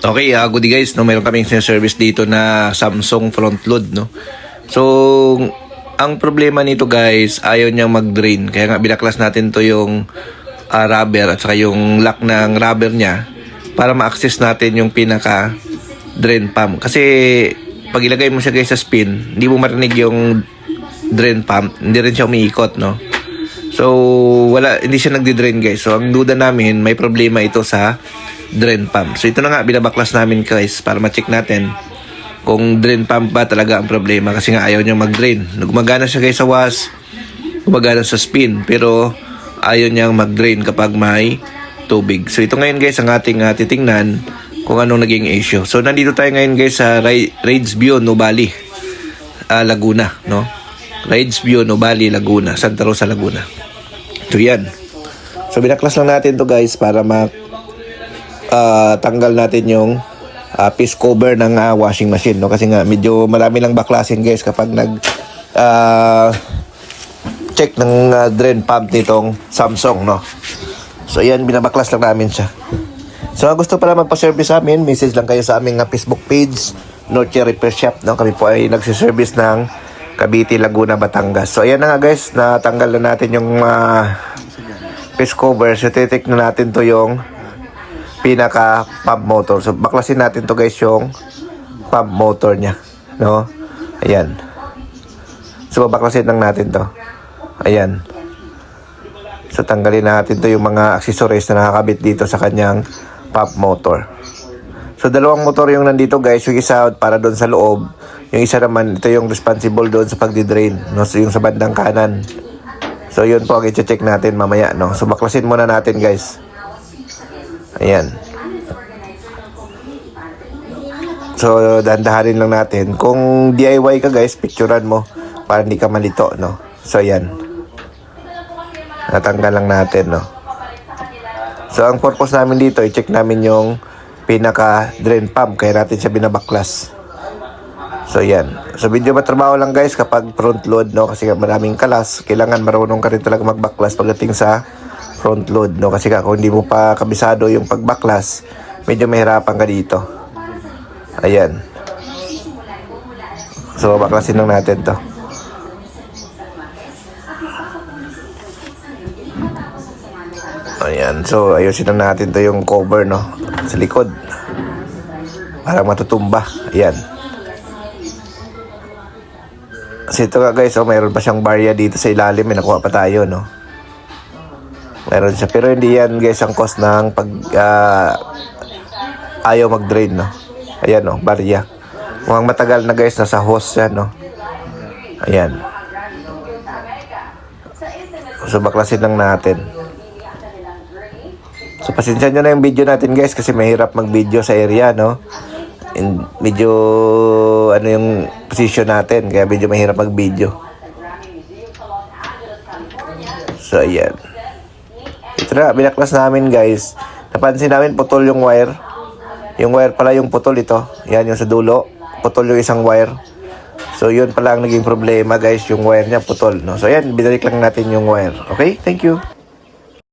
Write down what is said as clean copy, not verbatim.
Okay, good day guys, no, meron kaming service dito na Samsung front load, no. So, ang problema nito guys, ayaw niyang mag-drain. Kaya nga binaklas natin to yung rubber at saka yung lock ng rubber niya para ma-access natin yung pinaka drain pump. Kasi pag ilagay mo siya guys sa spin, hindi mo marinig yung drain pump, hindi rin siya umiikot, no. So, hindi siya nagdi-drain guys. So, ang duda namin, may problema ito sa drain pump. So, ito na nga, binabaklas namin guys para ma-check natin kung drain pump ba talaga ang problema kasi nga ayaw niya mag-drain. Gumagana siya guys sa wash, gumagana sa spin, pero ayaw niyang mag-drain kapag may tubig. So, ito ngayon guys ang ating titingnan kung anong naging issue. So, nandito tayo ngayon guys sa Raids View, Nubali, Laguna, no? Raids View, Nubali, Laguna, Santa Rosa, Laguna. So, yan. So, binaklas lang natin to guys para tanggal natin yung piece cover ng washing machine, no? Kasi nga medyo marami lang baklasin guys kapag check ng drain pump nitong Samsung, no? So, yan, binabaklas lang namin siya. So, gusto pala magpa-service sa amin, message lang kayo sa aming Facebook page, Norte Repair Shop, no? Kami po ay nagsiservice ng Cavite, Laguna, Batangas. So, ayan na nga guys, natanggal na natin yung piece cover. So, titik na natin to yung pinaka pump motor. So, baklasin natin to guys yung pump motor niya, no? Ayan. So, baklasin lang natin to. Ayan. So, tanggalin natin to yung mga accessories na nakakabit dito sa kanyang pump motor. So, dalawang motor yung nandito guys. Yung isa para doon sa loob. Yung isa naman, ito yung responsible doon sa pagdi-drain, no? So, yung sa bandang kanan. So, yun po ang i-check natin mamaya, no? So, baklasin muna natin guys. Ayan. So, dahan-dahanin lang natin. Kung DIY ka guys, picturean mo para hindi ka malito, no? So, ayan. Natanggal lang natin, no? So, ang purpose namin dito, i-check namin yung pinaka drain pump. Kaya natin siya binabaklas. So, ayan. So, medyo matrabaho lang guys kapag front load, no? Kasi maraming kalas. Kailangan marunong ka rin talaga magbaklas pagdating sa front load, no? Kasi kung hindi mo pa kabisado yung pagbaklas, medyo mahirapan ka dito. Ayan. So, baklasin lang natin to. Ayan. So, ayusin lang natin to yung cover, no? Sa likod. Parang matutumba. Ayan. Kasi ito nga guys, mayroon pa siyang barya dito sa ilalim. May nakuha pa tayo, no? Meron siya. Pero hindi yan guys ang cause ng pag ayaw mag-drain, no? Ayan, no? Barya. Mukhang matagal na guys. Nasa hose yan, no? Ayan. So, baklasin lang natin. So, pasensya nyo na yung video natin guys. Kasi mahirap mag-video sa area, no? And medyo yung position natin. Kaya medyo mahirap mag-video. So, ayan. Ito na, binaklas namin guys. Napansin namin putol yung wire. Yung wire pala yung putol ito. Yan yung sa dulo. Putol yung isang wire. So, yun pala ang naging problema guys. Yung wire niya putol, no? So, ayan, binalik lang natin yung wire. Okay? Thank you.